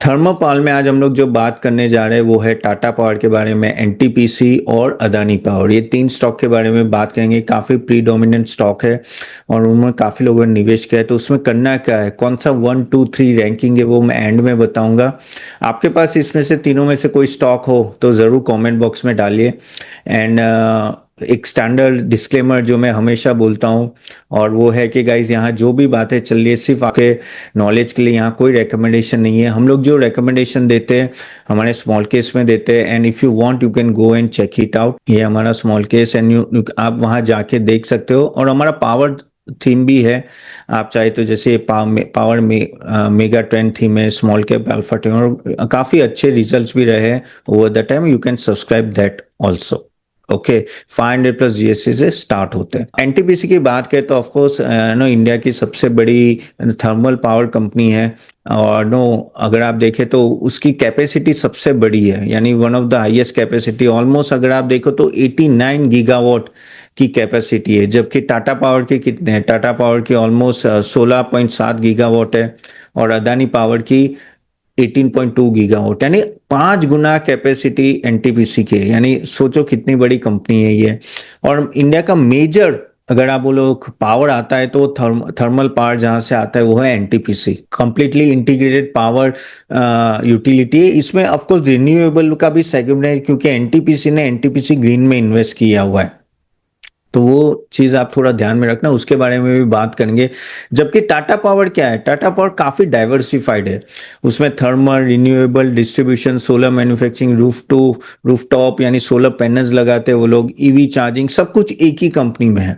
Thermo power में आज हम लोग जो बात करने जा रहे हैं वो है टाटा पावर के बारे में, एनटीपीसी और अदानी पावर। ये तीन स्टॉक के बारे में बात करेंगे। काफ़ी प्रीडोमिनेंट स्टॉक है और उनमें काफ़ी लोगों ने निवेश किया है। तो उसमें करना क्या है, कौन सा 1 2 3 रैंकिंग है वो मैं एंड में बताऊंगा। आपके पास इसमें से तीनों में से कोई स्टॉक हो तो ज़रूर कमेंट बॉक्स में डालिए। एंड एक स्टैंडर्ड डिस्क्लेमर जो मैं हमेशा बोलता हूँ, और वो है कि गाइज यहाँ जो भी बातें चल रही है सिर्फ आपके नॉलेज के लिए, यहाँ कोई रिकमेंडेशन नहीं है। हम लोग जो रिकमेंडेशन देते हैं हमारे स्मॉल केस में देते हैं, and if you want you can go and check it out. ये हमारा स्मॉल केस एंड आप वहाँ जाके देख सकते हो। और हमारा पावर थीम भी है, आप चाहे तो जैसे पावर में मेगा ट्रेंड थीम है, स्मॉल कैप अल्फा थीम, और काफ़ी अच्छे रिजल्ट्स भी रहे over the time. You can subscribe that also. Okay, 500 plus GSC से स्टार्ट होते हैं। एनटीपीसी की बात करें तो ऑफकोर्स नो इंडिया की सबसे बड़ी थर्मल पावर कंपनी है। और नो अगर आप देखें तो उसकी कैपेसिटी सबसे बड़ी है, यानी one of the highest capacity. Almost अगर आप देखो तो 89 गीगावाट की कैपेसिटी है, जबकि टाटा पावर की कितने हैं? टाटा पावर की ऑलमोस्ट 16.7 गीगावाट है, और अदानी पावर की 18.2 गीगावाट, यानी 5 गुना कैपेसिटी एनटीपीसी की है। यानी सोचो कितनी बड़ी कंपनी है ये। और इंडिया का मेजर अगर आप बोलो पावर आता है तो थर्मल पावर जहां से आता है वो है NTPC. Completely integrated power utility है। इसमें ऑफकोर्स रिन्यूएबल का भी सेगमेंट है, क्योंकि एनटीपीसी ने एनटीपीसी ग्रीन में इन्वेस्ट किया हुआ है। तो वो चीज़ आप थोड़ा ध्यान में रखना, उसके बारे में भी बात करेंगे। जबकि टाटा पावर क्या है, टाटा पावर काफ़ी डाइवर्सिफाइड है। उसमें thermal, renewable, distribution, solar manufacturing, rooftop यानी सोलर पैनल्स लगाते हैं वो लोग, ईवी चार्जिंग, सब कुछ एक ही कंपनी में है।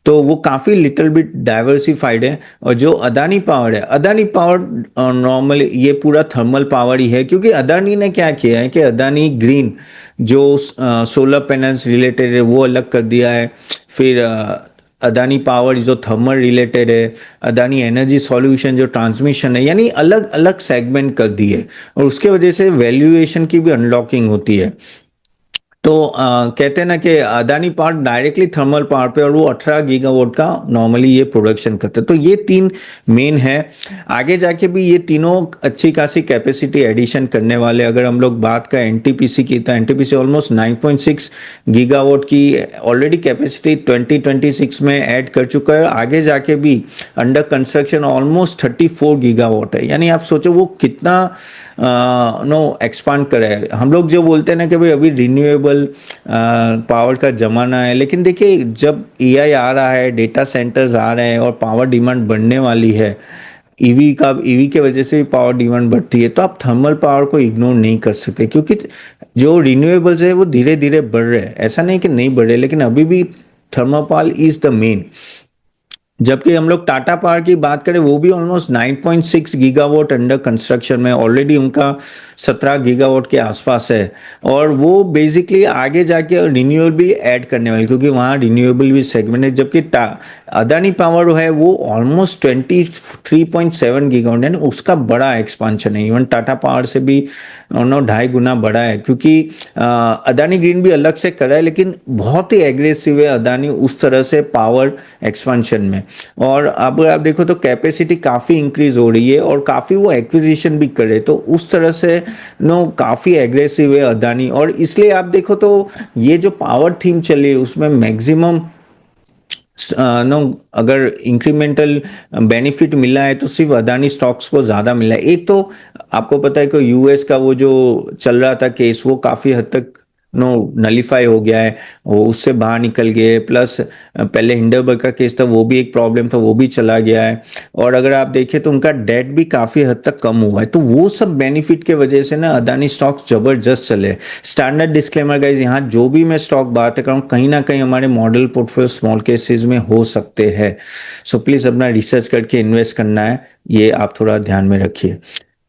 तो वो काफ़ी लिटिल बिट डाइवर्सिफाइड है। और जो अदानी पावर है, अदानी पावर नॉर्मली ये पूरा थर्मल पावर ही है, क्योंकि अदानी ने क्या किया है कि अदानी ग्रीन जो सोलर पैनल्स रिलेटेड है वो अलग कर दिया है। फिर अदानी पावर जो थर्मल रिलेटेड है, अदानी एनर्जी सॉल्यूशन जो ट्रांसमिशन है, यानी अलग अलग सेगमेंट कर दिए। और उसके वजह से वैल्यूएशन की भी अनलॉकिंग होती है। तो कहते हैं ना कि Adani power directly thermal power पे, और वो 18 गीगावाट का नॉर्मली ये प्रोडक्शन करते हैं। तो ये तीन मेन है। आगे जाके भी ये तीनों अच्छी खासी कैपेसिटी एडिशन करने वाले। अगर हम लोग बात करें एनटीपीसी की, तो एनटीपीसी ऑलमोस्ट 9.6 गीगावाट की ऑलरेडी कैपेसिटी 2026 में ऐड कर चुका है। आगे जाके भी अंडर कंस्ट्रक्शन ऑलमोस्ट 34 गीगावाट है। यानी आप सोचो वो कितना एक्सपांड करे। हम लोग जो बोलते हैं ना कि भाई अभी रिन्यूएबल पावर का जमाना है, लेकिन देखिए जब एआई आ रहा है, डेटा सेंटर्स आ रहे हैं और पावर डिमांड बढ़ने वाली है, ईवी के वजह से भी पावर डिमांड बढ़ती है, तो आप थर्मल पावर को इग्नोर नहीं कर सकते। क्योंकि जो रिन्यूएबल्स है वो धीरे धीरे बढ़ रहे हैं, ऐसा नहीं कि नहीं बढ़ रहे, लेकिन अभी भी thermal power is the main. जबकि हम लोग टाटा पावर की बात करें, वो भी ऑलमोस्ट 9.6 गीगावाट अंडर कंस्ट्रक्शन में, ऑलरेडी उनका 17 गीगावाट के आसपास है। और वो बेसिकली आगे जाके रिन्यूएबल भी ऐड करने वाले, क्योंकि वहाँ रिन्यूएबल भी सेगमेंट है। जबकि अदानी पावर है वो ऑलमोस्ट 23.7 गीगावाट, यानी उसका बड़ा एक्सपांशन है। इवन टाटा पावर से भी 2.5 गुना बड़ा है। क्योंकि अदानी ग्रीन भी अलग से करा है, लेकिन बहुत ही एग्रेसिव है अदानी उस तरह से पावर एक्सपांशन में। और अब आप देखो तो कैपेसिटी काफ़ी इंक्रीज हो रही है, और काफ़ी वो एक्विजिशन भी करे, तो उस तरह से काफ़ी एग्रेसिव है अदानी। और इसलिए आप देखो तो ये जो पावर थीम चली है उसमें मैक्सिमम अगर इंक्रीमेंटल बेनिफिट मिला है तो सिर्फ अदानी स्टॉक्स को ज़्यादा मिला है। एक तो आपको पता है कि यूएस का वो जो चल रहा था केस, वो काफ़ी हद तक नलीफाई हो गया है, वो उससे बाहर निकल गए। प्लस पहले हिंडरबर्ग का केस था, वो भी एक प्रॉब्लम था, वो भी चला गया है। और अगर आप देखें तो उनका डेट भी काफ़ी हद तक कम हुआ है। तो वो सब बेनिफिट के वजह से ना अदानी स्टॉक्स जबरदस्त चले। स्टैंडर्ड डिस्क्लेमर गाइज, यहाँ जो भी मैं स्टॉक बात कर रहा हूँ कहीं ना कहीं हमारे मॉडल पोर्टफोलियो स्मॉल केसेस में हो सकते हैं। सो प्लीज़ अपना रिसर्च करके इन्वेस्ट करना है, ये आप थोड़ा ध्यान में रखिए।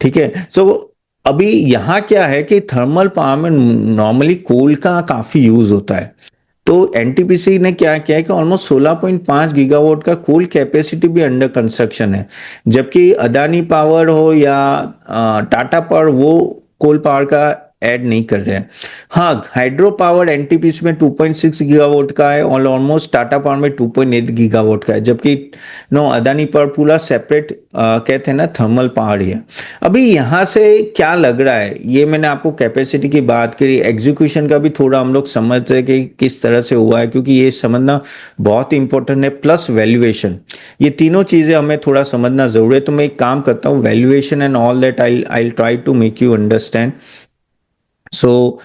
ठीक है। सो अभी यहाँ क्या है कि थर्मल पावर में नॉर्मली कोल का काफ़ी यूज़ होता है। तो एनटीपीसी ने क्या किया है कि ऑलमोस्ट 16.5 गीगावाट का कोल कैपेसिटी भी अंडर कंस्ट्रक्शन है। जबकि अदानी पावर हो या टाटा पावर, वो कोल पावर का ऐड नहीं कर रहे हैं। हाँ, हाइड्रो पावर एनटीपीसी में 2.6 गीगावाट का है और ऑलमोस्ट टाटा पावर में 2.8 गीगावाट का है, जबकि नो अदानी पावर पूरा सेपरेट कहते हैं ना थर्मल पावर ही है। अभी यहाँ से क्या लग रहा है, ये मैंने आपको कैपेसिटी की बात करी, एग्जीक्यूशन का भी थोड़ा हम लोग समझते हैं कि किस तरह से हुआ है, क्योंकि ये समझना बहुत इंपॉर्टेंट है, प्लस वैल्यूएशन, ये तीनों चीजें हमें थोड़ा समझना जरूरी है। तो मैं एक काम करता हूँ, valuation and all that I try to make you understand. So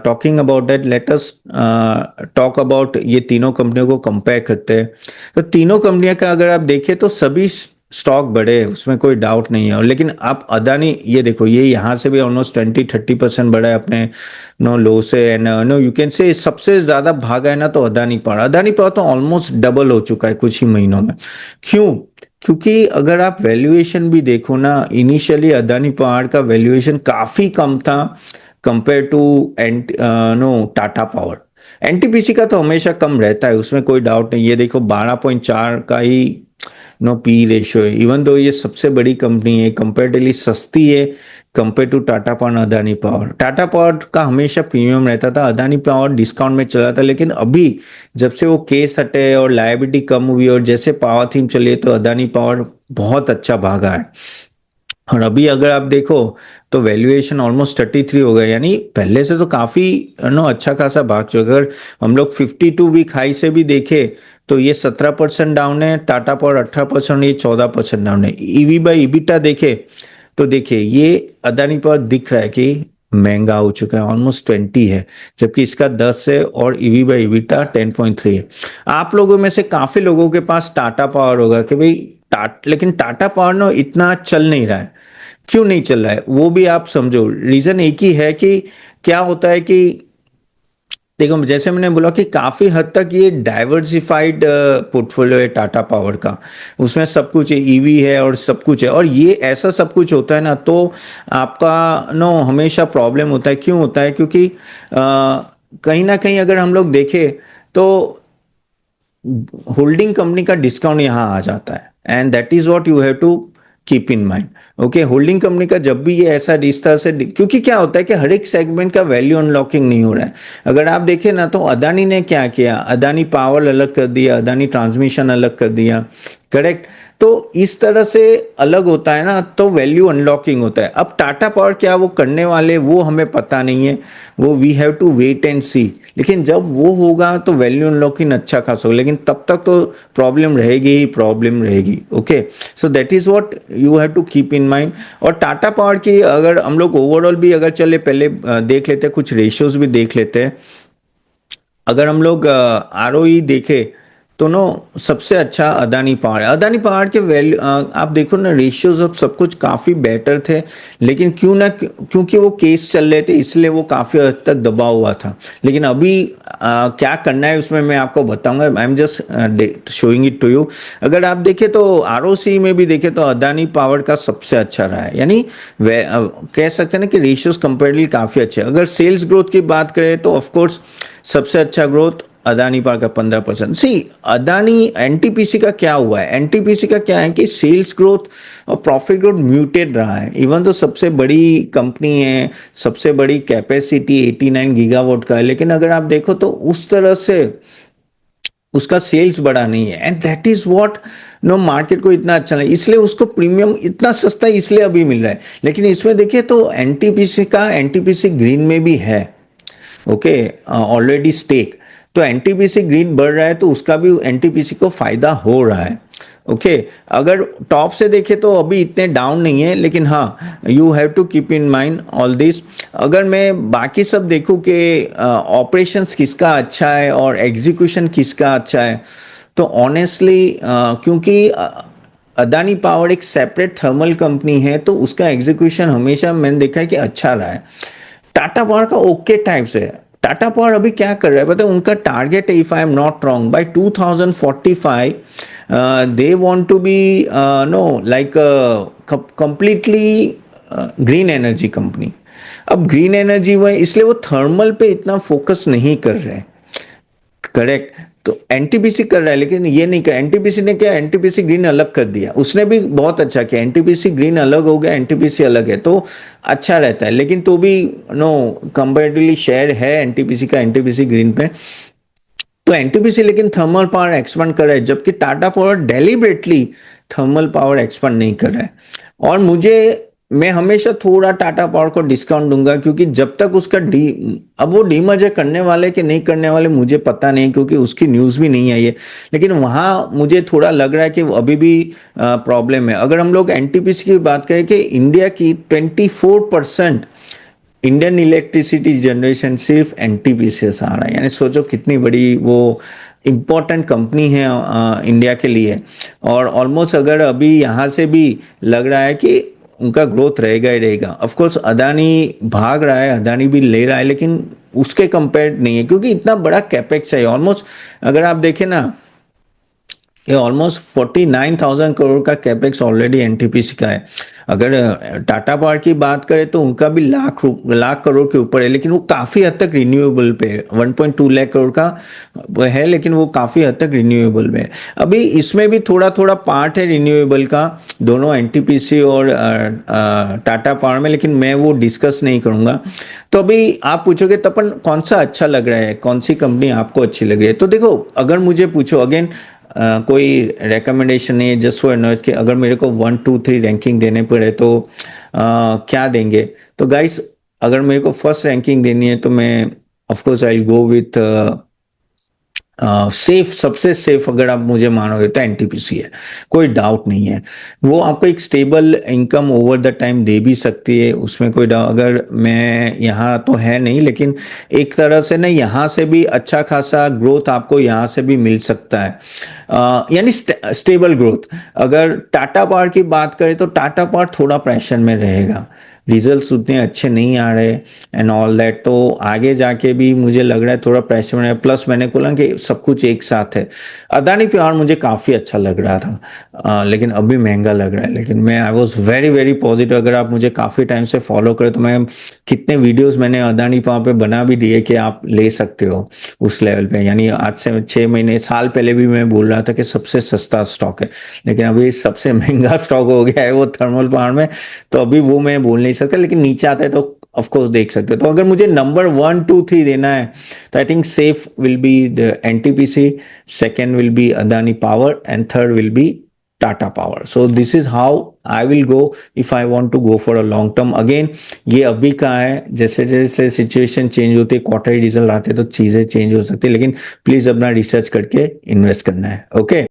talking about that, let us talk about ये तीनों कंपनियों को कंपेयर करते हैं। तो तीनों कंपनियों का अगर आप देखें तो सभी स्टॉक बढ़े हैं, उसमें कोई डाउट नहीं है। और लेकिन आप अदानी ये देखो, ये यहाँ से भी ऑलमोस्ट 20-30% बढ़ा है अपने नो लो से, and no you can say सबसे ज्यादा भागा है ना तो अदानी पावर तो ऑलमोस्ट डबल हो चुका है कुछ ही महीनों में। क्यों? क्योंकि अगर आप वैल्यूएशन भी देखो ना, इनिशियली अदानी पावर का वैल्यूएशन काफी कम था compare to know Tata power. NTPC का तो हमेशा कम रहता है, उसमें कोई डाउट नहीं। ये देखो 12.4 का ही नो पी रेशियो है, इवन दो ये सबसे बड़ी कंपनी है, कंपेरेटिवली सस्ती है compare to Tata power, Adani power. Tata power का हमेशा प्रीमियम रहता था, अदानी पावर डिस्काउंट में चला था। लेकिन अभी जब से वो केस हटे और लायबिलिटी कम हुई और जैसे पावर थीम चली, तो अदानी पावर बहुत अच्छा भागा है। और अभी अगर आप देखो तो वैल्यूएशन ऑलमोस्ट 33 हो गया, यानी पहले से तो काफी नो अच्छा खासा भाग चुका। अगर हम लोग 52 वीक हाई से भी देखे तो ये 17% डाउन है, टाटा पावर 18%, ये 14% डाउन है। ईवी बाई ईबिटा देखे तो देखिए ये अदानी पावर दिख रहा है कि महंगा हो चुका है, ऑलमोस्ट 20 है, जबकि इसका 10 है और ईवी बाई ईबिटा 10.3 है। आप लोगों में से काफी लोगों के पास टाटा पावर होगा कि भाई लेकिन टाटा पावर ना इतना चल नहीं रहा है। क्यों नहीं चल रहा है वो भी आप समझो, रीजन एक ही है कि क्या होता है कि देखो, जैसे मैंने बोला कि काफी हद तक ये डाइवर्सिफाइड पोर्टफोलियो है टाटा पावर का, उसमें सब कुछ है, ईवी है और सब कुछ है। और ये ऐसा सब कुछ होता है ना तो आपका नो हमेशा प्रॉब्लम होता है। क्यों होता है? क्योंकि कहीं ना कहीं अगर हम लोग देखें तो होल्डिंग कंपनी का डिस्काउंट यहाँ आ जाता है, and that is what you have to keep in mind. Okay, holding company का जब भी ये ऐसा इस तरह से, क्योंकि क्या होता है कि हर एक सेगमेंट का वैल्यू अनलॉकिंग नहीं हो रहा है। अगर आप देखें ना तो अदानी ने क्या किया, अदानी पावर अलग कर दिया, अदानी ट्रांसमिशन अलग कर दिया, करेक्ट। तो इस तरह से अलग होता है ना तो वैल्यू अनलॉकिंग होता है। अब टाटा पावर क्या वो करने वाले वो हमें पता नहीं है, वो we have to wait and see. लेकिन जब वो होगा तो वैल्यू अनलॉकिंग अच्छा खासा होगा, लेकिन तब तक तो प्रॉब्लम रहेगी ही प्रॉब्लम रहेगी। Okay, so that is what you have to keep in mind. और टाटा पावर की अगर हम लोग ओवरऑल भी अगर चले पहले देख लेते हैं, कुछ रेशियोज भी देख लेते हैं। अगर हम लोग आरओई देखें तो नो सबसे अच्छा अदानी पावर है। अदानी पावर के वैल्यू आप देखो ना, रेशियोज अब सब कुछ काफी बेटर थे, लेकिन क्यों ना, क्योंकि वो केस चल रहे थे इसलिए वो काफी हद तक दबा हुआ था। लेकिन अभी क्या करना है उसमें मैं आपको बताऊंगा, I am just showing it to you. अगर आप देखें तो आरओसी में भी देखें तो अदानी पावर का सबसे अच्छा रहा है, यानी कह सकते हैं ना कि रेशियोज कंपेरेटिवली काफी अच्छे। अगर सेल्स ग्रोथ की बात करें तो ऑफकोर्स सबसे अच्छा ग्रोथ अदानी पावर का 15%। सी अदानी एनटीपीसी का क्या हुआ है, एनटीपीसी का क्या है कि सेल्स ग्रोथ और प्रॉफिट ग्रोथ म्यूटेड रहा है। इवन तो सबसे बड़ी कंपनी है, सबसे बड़ी कैपेसिटी 89 गीगावाट का है, लेकिन अगर आप देखो तो उस तरह से उसका सेल्स बड़ा नहीं है, and that is what know market को इतना अच्छा नहीं, इसलिए उसको प्रीमियम इतना सस्ता इसलिए अभी मिल रहा है। लेकिन इसमें देखिए तो एनटीपीसी ग्रीन में भी है, ओके, ऑलरेडी स्टेक। तो एनटीपीसी ग्रीन बढ़ रहा है तो उसका भी एनटीपीसी को फायदा हो रहा है। ओके, अगर टॉप से देखें तो अभी इतने डाउन नहीं है, लेकिन हाँ you have to keep in mind all this. अगर मैं बाकी सब देखूं कि ऑपरेशंस किसका अच्छा है और एग्जीक्यूशन किसका अच्छा है, तो ऑनेस्टली क्योंकि अदानी पावर एक सेपरेट थर्मल कंपनी है तो उसका एग्जीक्यूशन हमेशा मैंने देखा है कि अच्छा रहा है। टाटा पावर का ओके टाइप से, टाटा पावर अभी क्या कर रहा है पता है, उनका टारगेट है, if I am not wrong, by 2045 they want to be know like completely green energy company. अब ग्रीन एनर्जी हुआ इसलिए वो थर्मल पे इतना फोकस नहीं कर रहे, करेक्ट। तो एनटीपीसी कर रहा है, लेकिन ये नहीं कर, एनटीपीसी ने क्या, एनटीपीसी ग्रीन अलग कर दिया, उसने भी बहुत अच्छा किया, एनटीपीसी ग्रीन अलग हो गया, एनटीपीसी अलग है तो अच्छा रहता है। लेकिन तो भी नो, कंपेरेटिवली शेयर है एनटीपीसी का एनटीपीसी ग्रीन पे। तो एनटीपीसी लेकिन थर्मल पावर एक्सपांड कर रहा है, जबकि Tata power deliberately thermal power expand नहीं कर रहा है। और मैं हमेशा थोड़ा टाटा पावर को डिस्काउंट दूंगा, क्योंकि जब तक उसका अब वो डीमर्जर करने वाले कि नहीं करने वाले मुझे पता नहीं, क्योंकि उसकी न्यूज़ भी नहीं आई है। लेकिन वहां मुझे थोड़ा लग रहा है कि अभी भी प्रॉब्लम है। अगर हम लोग एनटीपीसी की बात करें कि इंडिया की 24% इंडियन इलेक्ट्रिसिटी जनरेशन सिर्फ एनटीपीसी से आ रहा है, यानी सोचो कितनी बड़ी वो इम्पोर्टेंट कंपनी है इंडिया के लिए। और ऑलमोस्ट अगर अभी यहाँ से भी लग रहा है कि उनका ग्रोथ रहेगा ही रहेगा। ऑफ कोर्स अदानी भाग रहा है, अदानी भी ले रहा है, लेकिन उसके कंपेयर नहीं है, क्योंकि इतना बड़ा कैपेक्स है ऑलमोस्ट। अगर आप देखें ना, ये ऑलमोस्ट 49,000 करोड़ का कैपेक्स ऑलरेडी एनटीपीसी का है। अगर टाटा पावर की बात करें तो उनका भी लाख करोड़ के ऊपर है, लेकिन वो काफी हद तक रिन्यूएबल पे है, 1.2 लाख करोड़ का है, लेकिन वो काफी हद तक रिन्यूएबल में है। अभी इसमें भी थोड़ा थोड़ा पार्ट है रिन्यूएबल का, दोनों एनटीपीसी और टाटा पावर में, लेकिन मैं वो डिस्कस नहीं करूंगा। तो अभी आप पूछोगे तपन कौन सा अच्छा लग रहा है, कौन सी कंपनी आपको अच्छी लग रही है, तो देखो अगर मुझे पूछो अगेन, कोई रेकमेंडेशन नहीं है, जस्ट फॉर नॉलेज कि अगर मेरे को 1 2 3 रैंकिंग देने पड़े तो क्या देंगे। तो गाइस, अगर मेरे को फर्स्ट रैंकिंग देनी है तो मैं of course I will go with safe, सबसे सेफ अगर आप मुझे मानोगे तो एनटीपीसी है, कोई डाउट नहीं है। वो आपको एक stable income over the time दे भी सकती है, उसमें कोई डाउट, अगर मैं यहाँ तो है नहीं, लेकिन एक तरह से ना यहाँ से भी अच्छा खासा ग्रोथ आपको यहाँ से भी मिल सकता है, यानी स्टेबल ग्रोथ। अगर टाटा पावर की बात करें तो टाटा पावर थोड़ा प्रेशर में रहेगा, रिजल्ट्स उतने अच्छे नहीं आ रहे एंड ऑल दैट, तो आगे जाके भी मुझे लग रहा है थोड़ा प्रेशर में है। प्लस मैंने बोला कि सब कुछ एक साथ है। अदानी प्यार मुझे काफ़ी अच्छा लग रहा था, लेकिन अभी महंगा लग रहा है। लेकिन मैं I was very very positive. अगर आप मुझे काफ़ी टाइम से फॉलो करें तो मैं कितने वीडियोज़ मैंने अदानी पावर पे बना भी दिए कि आप ले सकते हो उस लेवल पे, यानी आज से 6 महीने साल पहले भी मैं बोल रहा था कि सबसे सस्ता स्टॉक है, लेकिन अभी सबसे महंगा स्टॉक हो गया है वो थर्मल पावर में। तो अभी वो मैं बोल नहीं सकता, लेकिन नीचे आता है तो ऑफ कोर्स देख सकते हो। तो अगर मुझे नंबर 1 2 3 देना है तो I think safe will be the NTPC, second will be Adani power and third will be Tata power. So this is how I will go if I want to go for a long term. Again ये अभी का है, जैसे जैसे situation change होती है, quarterly result आते हैं तो चीजें चेंज हो सकती है, लेकिन प्लीज अपना रिसर्च करके इन्वेस्ट करना है। ओके